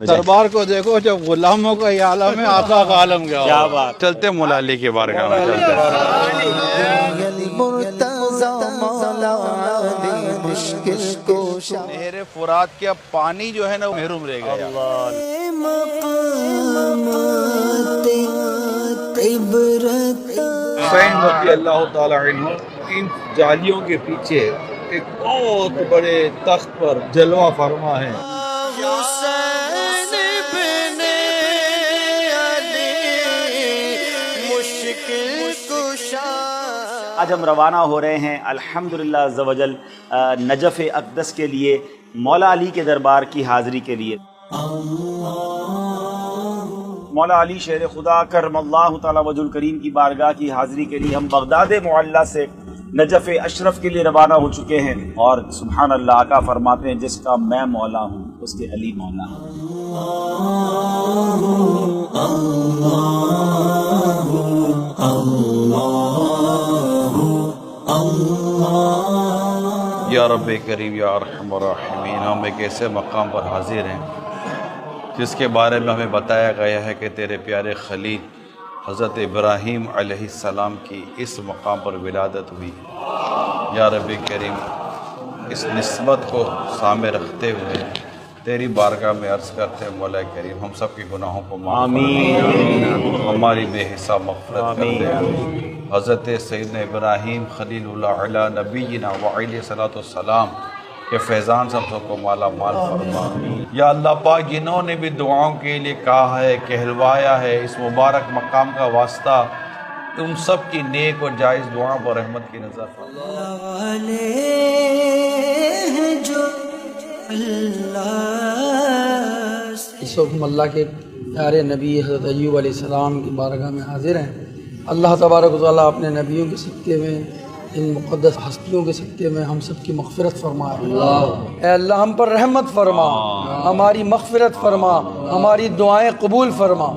دربار کو دیکھو جب غلاموں کا یہ عالم ہے، آقا کا عالم کیا کیا ہوگا۔ بات۔ چلتے مولا علی کے بارگاہ میں چلتے نہر فرات کا پانی جو ہے نا محروم رہ گیا۔ حسین رضی اللہ تعالی عنہ ان جالیوں کے پیچھے ایک بہت بڑے تخت پر جلوہ فرما ہے۔ آج ہم روانہ ہو رہے ہیں الحمدللہ عز و جل نجف اقدس کے لیے، مولا علی کے دربار کی حاضری کے لیے۔ مولا علی شیر خدا کرم اللہ تعالی وجہ الکریم کی بارگاہ کی حاضری کے لیے ہم بغداد معلیٰ سے نجف اشرف کے لیے روانہ ہو چکے ہیں، اور سبحان اللہ آقا فرماتے ہیں جس کا میں مولا ہوں اس کے علی مولا ہے۔ یا رب کریم یا ارحم الراحمین، ہم ایک ایسے مقام پر حاضر ہیں جس کے بارے میں ہمیں بتایا گیا ہے کہ تیرے پیارے خلیل حضرت ابراہیم علیہ السلام کی اس مقام پر ولادت ہوئی۔ یا رب کریم اس نسبت کو سامنے رکھتے ہوئے تیری بارگاہ میں عرض کرتے ہیں مولا کریم ہم سب کے گناہوں کو معاف کر، ہماری بے حساب مغفرت کر دے۔ حضرت سیدنا ابراہیم خلیل اللہ علیہ نبینا وعلیہ صلاۃ والسلام کہ فیضان سب کو مالا مال فرما۔ یا اللہ پاک جنہوں نے بھی دعاؤں کے لیے کہا ہے، کہلوایا ہے، اس مبارک مقام کا واسطہ ان سب کی نیک اور جائز دعاؤں پر رحمت کی نظر فرما۔ اس وقت ہم اللہ کے پیارے نبی حضرت ایوب علیہ السلام کی بارگاہ میں حاضر ہیں۔ اللہ تبارک و تعالیٰ اپنے نبیوں کے صدقے میں، ان مقدس ہستیوں کے صدقے میں ہم سب کی مغفرت فرمائے۔ اے اللہ ہم پر رحمت فرما، ہماری مغفرت فرما، ہماری دعائیں قبول فرما،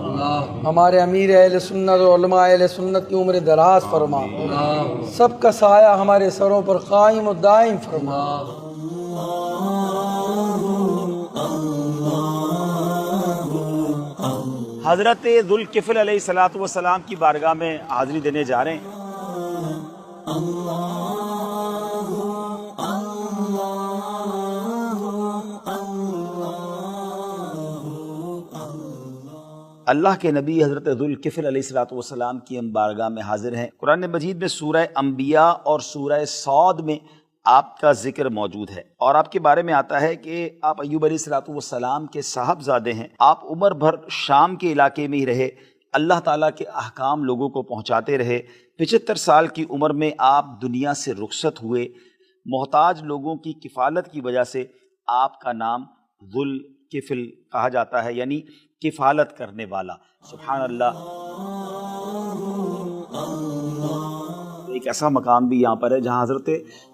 ہمارے امیر اہل سنت اور علماء اہل سنت کی عمر دراز فرما، سب کا سایہ ہمارے سروں پر قائم و دائم فرما۔ حضرت ذوالکفل علیہ الصلوۃ والسلام کی بارگاہ میں حاضری دینے جا رہے ہیں۔ اللہ کے نبی حضرت ذوالکفل علیہ الصلوۃ والسلام کی ہم بارگاہ میں حاضر ہیں۔ قرآن مجید میں سورہ انبیاء اور سورہ صاد میں آپ کا ذکر موجود ہے، اور آپ کے بارے میں آتا ہے کہ آپ ایوب علیہ الصلوۃ والسلام کے صاحبزادے ہیں۔ آپ عمر بھر شام کے علاقے میں ہی رہے، اللہ تعالیٰ کے احکام لوگوں کو پہنچاتے رہے۔ 75 سال کی عمر میں آپ دنیا سے رخصت ہوئے۔ محتاج لوگوں کی کفالت کی وجہ سے آپ کا نام ذوالکفل کہا جاتا ہے، یعنی کفالت کرنے والا۔ سبحان اللہ۔ ایک ایسا مقام بھی یہاں پر ہے جہاں حضرت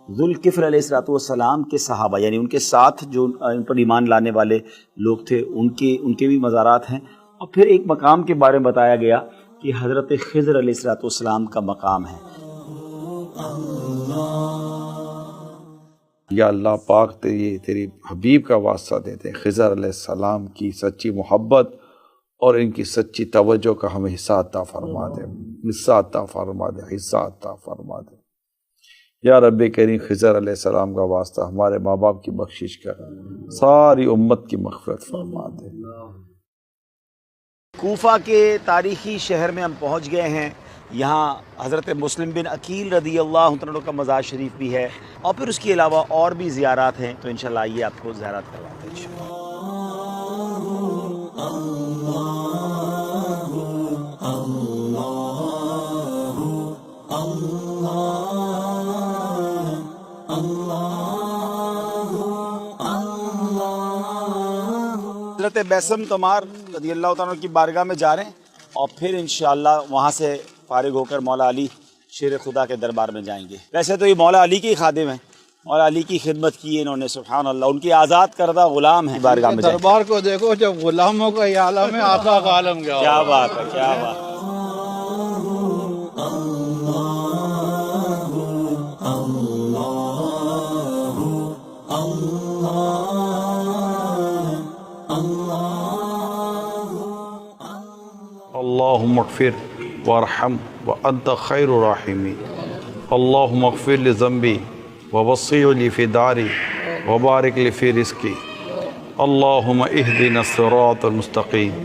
ذوالکفل علیہ الصلوۃ والسلام کے صحابہ، یعنی ان کے ساتھ جو ان پر ایمان لانے والے لوگ تھے، ان کے بھی مزارات ہیں۔ اور پھر ایک مقام کے بارے میں بتایا گیا کہ حضرت خضر علیہ الصلوۃ والسلام کا مقام ہے۔ یا اللہ پاک تیری حبیب کا واسطہ دیتے ہیں، خضر علیہ السلام کی سچی محبت اور ان کی سچی توجہ کا ہمیں حصہ عطا فرما دے، حصہ عطا فرما دے، حصہ عطا فرما دے۔ یا رب کریم خضر علیہ السلام کا واسطہ ہمارے ماں باپ کی بخشش کر، ساری امت کی مغفرت فرما دے۔ کوفہ کے تاریخی شہر میں ہم پہنچ گئے ہیں۔ یہاں حضرت مسلم بن عقیل رضی اللہ عنہ کا مزار شریف بھی ہے، اور پھر اس کے علاوہ اور بھی زیارات ہیں، تو انشاءاللہ آئیے آپ کو زیارات کرواتے ہیں۔ حضرت بیسم تمار رضی اللہ عنہ کی بارگاہ میں جا رہے ہیں، اور پھر انشاءاللہ وہاں سے فارغ ہو کر مولا علی شیر خدا کے دربار میں جائیں گے۔ ویسے تو یہ مولا علی کے ہی خادم ہیں، مولا علی کی خدمت کی انہوں نے، سبحان اللہ، ان کی آزاد کردہ غلام ہیں۔ بارگاہ میں جائیں۔ دربار کو دیکھو جب غلاموں کا یہ عالم ہے، آقا کا عالم کیا ہوگا۔ کیا بات ہے، کیا بات ہے۔ اللہ اللهم اغفر وارحم وانت خیر الراحمین اللهم اغفر لي ذنبي ووسع لي في داري وبارك لي في رزقي اللهم اهدنا الصراط المستقيم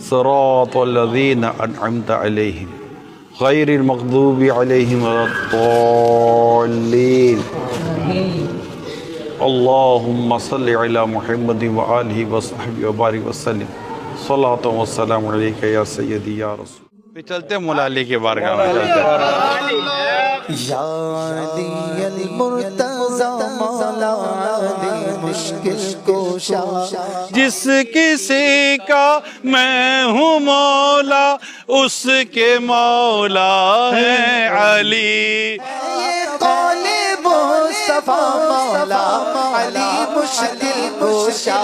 صراط الذين انعمت عليهم غير المغضوب عليهم ولا الضالين اللهم صل على محمد وآله وصحبه وبارك وسلم صلاۃ والسلام علیک یا سیدی یا رسول. چلتے ہیں مولا علی کے بارگاہ میں چلتے ہیں. یا علی المرتضی مولا علی مشکل کوشا جس کسی کا میں ہوں مولا اس کے مولا ہے علی. قول مصطفیٰ مولا علی مشکل کوشا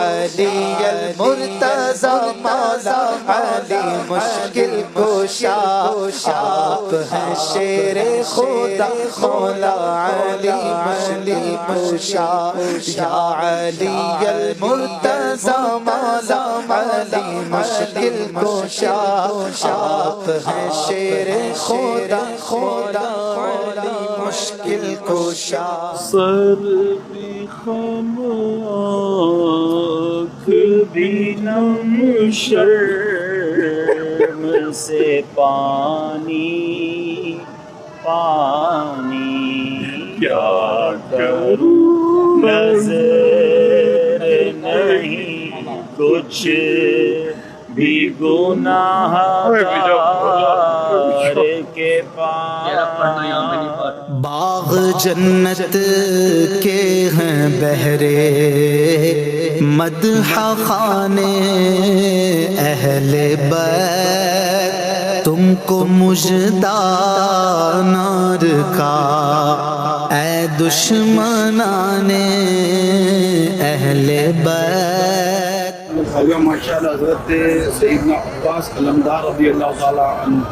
علی المرتضی مولا علی مشکل کوشا آپ ہیں شیر خدا مولا علی مشکل کوشا یا علی المرتضی مولا علی مشکل کوشا آپ ہیں شیر خدا علی مشکل کوشا. سر بھی خم آنکھ بھی نم شرم سے پانی کیا کروں نظر نہیں کچھ بھی گناہ کے پاس. باغ جنت کے ہیں بہرے مدح خانے اہل بیت تم کو مژدہ نار کا اے دشمنان اہل بیت. ماشاءاللہ حضرت سیدنا عباس علمدار رضی اللہ تعالیٰ عنہ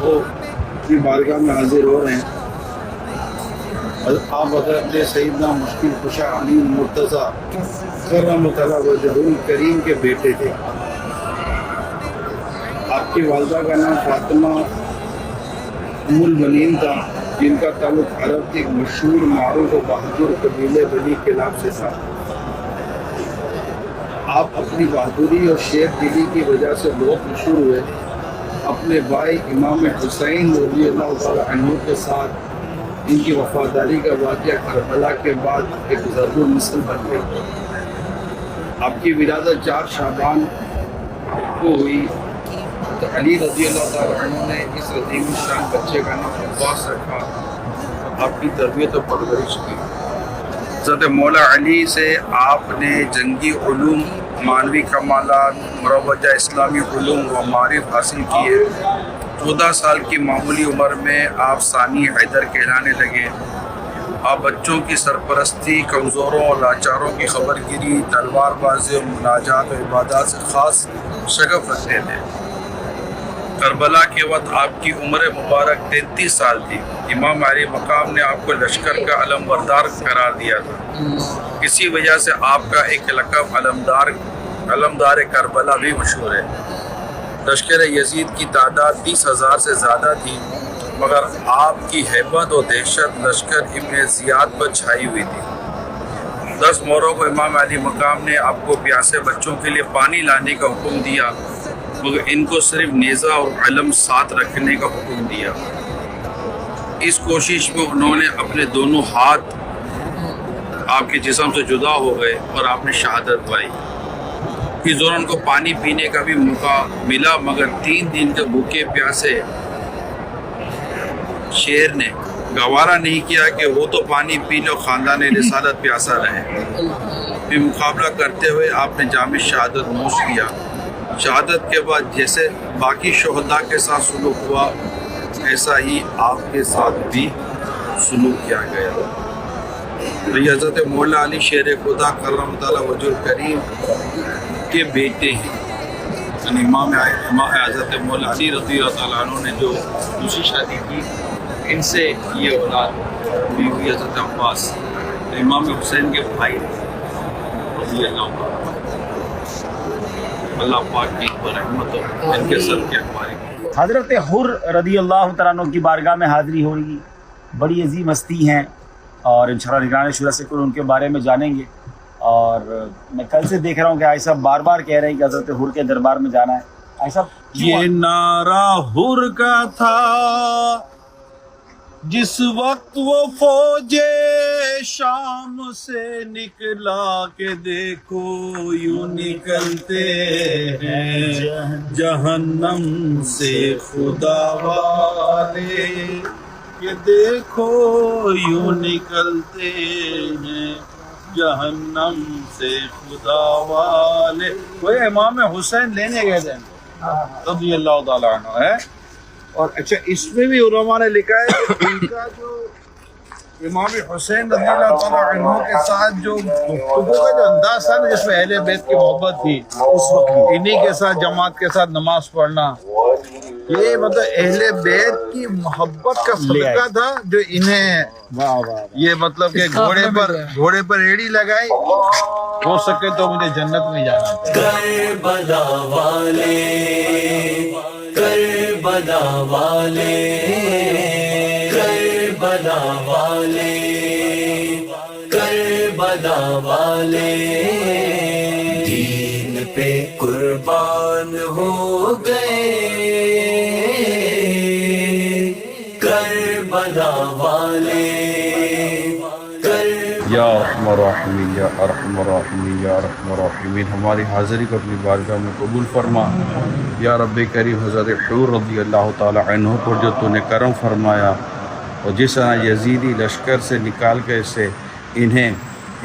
کی بارگاہ میں حاضر ہو رہے ہیں. آپ حضرت سیدنا مشکل کشا علی مرتضی کرم اللہ وجہہ الکریم کے بیٹے تھے. آپ کی والدہ کا نام فاطمہ ام البنین تھا جن کا تعلق عرب کے ایک مشہور معروف و بہادر قبیلے بنی کلاب سے تھا. آپ اپنی بہادری اور شیر دلی کی وجہ سے بہت مشہور ہوئے. اپنے بھائی امام حسین رضی اللہ تعالیٰ عنہ کے ساتھ ان کی وفاداری کا واقعہ کربلا کے بعد ایک ضرب المثل بن گئی. آپ کی ولادت 4 شعبان کو ہوئی تو علی رضی اللہ تعالیٰ عنہ نے اس عظیم الشان بچے کا نام عباس رکھا. آپ کی تربیت و پرورش کی. حضرت مولا علی سے آپ نے جنگی علوم، معنوی کمالات، مروجہ اسلامی علوم و معارف حاصل کیے. 14 سال کی معمولی عمر میں آپ ثانی حیدر کہلانے لگے. آپ بچوں کی سرپرستی، کمزوروں اور لاچاروں کی خبر گیری، تلوار بازی اور مناجات و عبادات سے خاص شغف رکھتے تھے. کربلا کے وقت آپ کی عمر مبارک 33 سال تھی. امام علی مقام نے آپ کو لشکر کا علم بردار قرار دیا تھا. اسی وجہ سے آپ کا ایک لقب علمدار کربلا بھی مشہور ہے. لشکر یزید کی تعداد 30,000 سے زیادہ تھی، مگر آپ کی ہیبت و دہشت لشکر ابن زیاد پر چھائی ہوئی تھی. 10 موروں کو امام علی مقام نے آپ کو پیاسے بچوں کے لیے پانی لانے کا حکم دیا، مگر ان کو صرف نیزہ اور علم ساتھ رکھنے کا حکم دیا. اس کوشش میں انہوں نے اپنے دونوں ہاتھ آپ کے جسم سے جدا ہو گئے اور آپ نے شہادت پائی. اس دوران کو پانی پینے کا بھی موقع ملا، مگر 3 دن کے بھوکے پیاسے شیر نے گوارا نہیں کیا کہ وہ تو پانی پی لو، خاندان رسالت پیاسا رہے. پھر مقابلہ کرتے ہوئے آپ نے جامع شہادت نوش کیا. شہادت کے بعد جیسے باقی شہداء کے ساتھ سلوک ہوا، ایسا ہی آپ کے ساتھ بھی سلوک کیا گیا. یہ حضرت مولا علی شیر خدا کرم تعالیٰ وجہ الکریم کے بیٹے ہیں. یعنی امام حضرت مولا علی رضی اللہ تعالیٰ عنہ نے جو دوسری شادی کی، ان سے یہ اولاد بھی ہوئی حضرت عباس امام حسین کے بھائی رضی اللہ عنہ. اللہ پاک کی رحمت ہو ان کے سر کے ہماری. حضرت حر رضی اللہ تعالیٰ عنہ کی بارگاہ میں حاضری ہو رہی، بڑی عظیم ہستی ہیں، اور انشاءاللہ نگران شورا سے ان کے بارے میں جانیں گے. اور میں کل سے دیکھ رہا ہوں کہ آئی صاحب بار بار کہہ رہے ہیں کہ حضرت حر کے دربار میں جانا ہے. آئی صاحب یہ نعرہ حر کا تھا جس وقت وہ فوج شام سے نکلا کہ دیکھو یوں نکلتے ہیں جہنم سے خدا والے، کہ دیکھو یوں نکلتے ہیں جہنم سے خدا والے. وہ امام حسین لینے گئے تھے رضی اللہ تعالیٰ عنہ ہے. اور اچھا اس میں بھی علماء نے لکھا ہے کہ ان کا جو امام حسین رضی اللہ تعالیٰ عنہ کے ساتھ جو گفتگو کا جو انداز تھا نا، جس میں اہل بیت کی محبت تھی، اس وقت انہی کے ساتھ جماعت کے ساتھ نماز پڑھنا، یہ مطلب اہل بیت کی محبت کا صدقہ تھا جو انہیں یہ مطلب کہ گھوڑے پر ایڑی لگائی. ہو سکے تو مجھے جنت میں جانا تھا. کربلا والے کربلا والے کربلا والے کربلا والے دین پہ قربان ہو گئے کربلا والے. یا ارحم الراحمین یا ارحم الراحمین یا ارحم الراحمین، ہماری حاضری کو اپنی بارگاہ میں قبول فرما. یا رب کریم، حضرت حر رضی اللہ تعالی عنہ پر جو تو نے کرم فرمایا، اور جس طرح یزیدی لشکر سے نکال کے اسے انہیں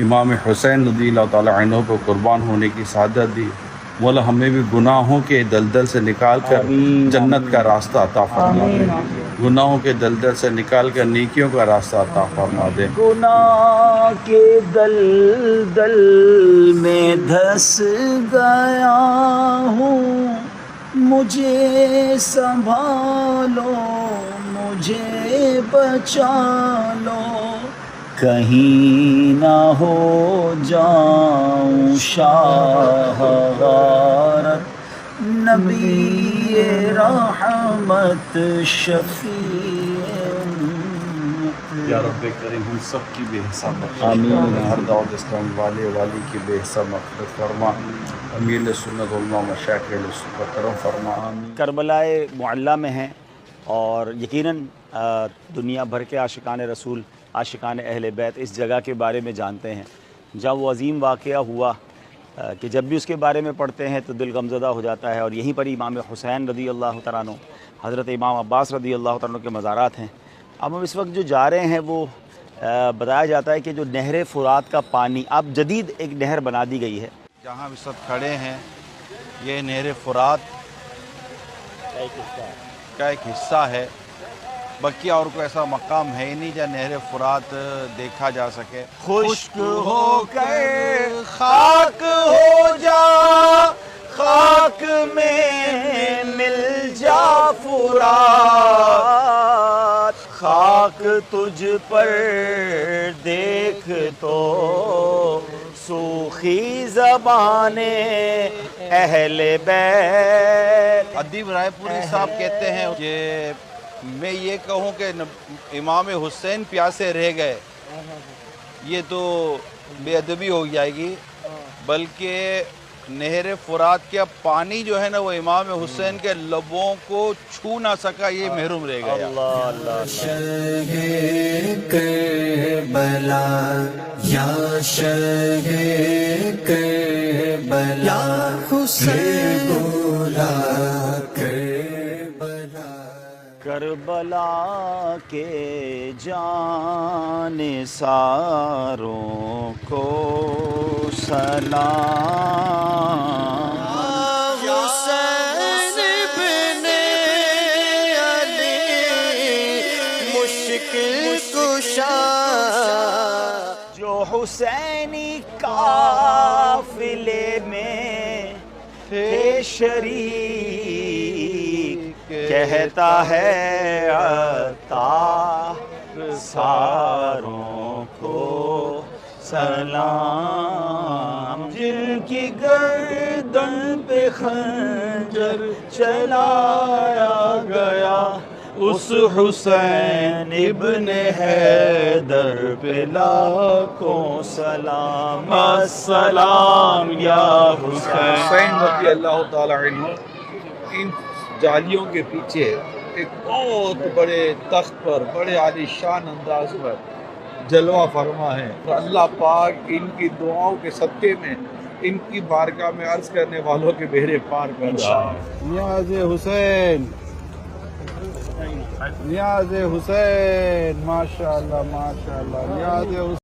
امام حسین رضی اللہ تعالی عنہ کو قربان ہونے کی سعادت دی، مولا ہمیں بھی گناہوں کے دلدل سے نکال کر جنت کا راستہ عطا فرما دے، گناہوں کے دلدل سے نکال کر نیکیوں کا راستہ عطا فرما دے. گناہ کے دلدل میں دھس گیا ہوں، مجھے سنبھالو مجھے بچا لو، کہیں نہ ہو جاؤں شاہ غارت، نبی رحمت شفیع. یا رب کریم، ہم سب کی بے حساب آمین. ہر دعوت اسلام والے والی کی بے حساب مغفرت فرما. امیر سنت علماء مشائخ پر کرم فرما. کربلا معلیٰ میں ہیں، اور یقیناً دنیا بھر کے عاشقان رسول، عاشقان اہل بیت اس جگہ کے بارے میں جانتے ہیں. جب وہ عظیم واقعہ ہوا کہ جب بھی اس کے بارے میں پڑھتے ہیں تو دل غمزدہ ہو جاتا ہے. اور یہیں پر امام حسین رضی اللہ تعالیٰ عنہ، حضرت امام عباس رضی اللہ تعالیٰ عنہ کے مزارات ہیں. اب ہم اس وقت جو جا رہے ہیں وہ بتایا جاتا ہے کہ جو نہر فرات کا پانی، اب جدید ایک نہر بنا دی گئی ہے. جہاں اس وقت کھڑے ہیں یہ نہر فرات کا ایک حصہ ہے. بقیہ اور کوئی ایسا مقام ہے ہی نہیں جہاں نہر فرات دیکھا جا سکے. خشک ہو کر خاک ہو جا، خاک میں مل جا فرات، خاک تجھ پر دیکھ تو سوکھی زبان اہل بیت. ادیب رائے پوری صاحب کہتے ہیں کہ میں یہ کہوں کہ امام حسین پیاسے رہ گئے، یہ تو بے ادبی ہو جائے گی، بلکہ نہر فرات کا پانی جو ہے نا وہ امام حسین کے لبوں کو چھو نہ سکا، یہ محروم رہ گیا. شہ کربلا یا شہ کربلا حسین بولا کربلا. کربلا کے جان ساروں کو سلام. حسین بن علی مشکل کشا، جو حسینی قافلے میں تھے شریک، کہتا ہے عطا ساروں کو سلام. جن کی گردن پہ خنجر چلایا گیا، اس حسین ابن حیدر پہ لاکھوں سلام، السلام یا حسین۔ حسین رضی اللہ تعالی عنہ ان جالیوں کے پیچھے ایک بہت بڑے تخت پر بڑے عالی شان انداز پر جلوہ فرما ہے، اور اللہ پاک ان کی دعاؤں کے صدقے میں ان کی بارگاہ میں عرض کرنے والوں کے بیڑے پار کر رہا ہے۔ نیاز حسین، نیاز حسین، ماشاءاللہ ماشاءاللہ، نیاز حسین۔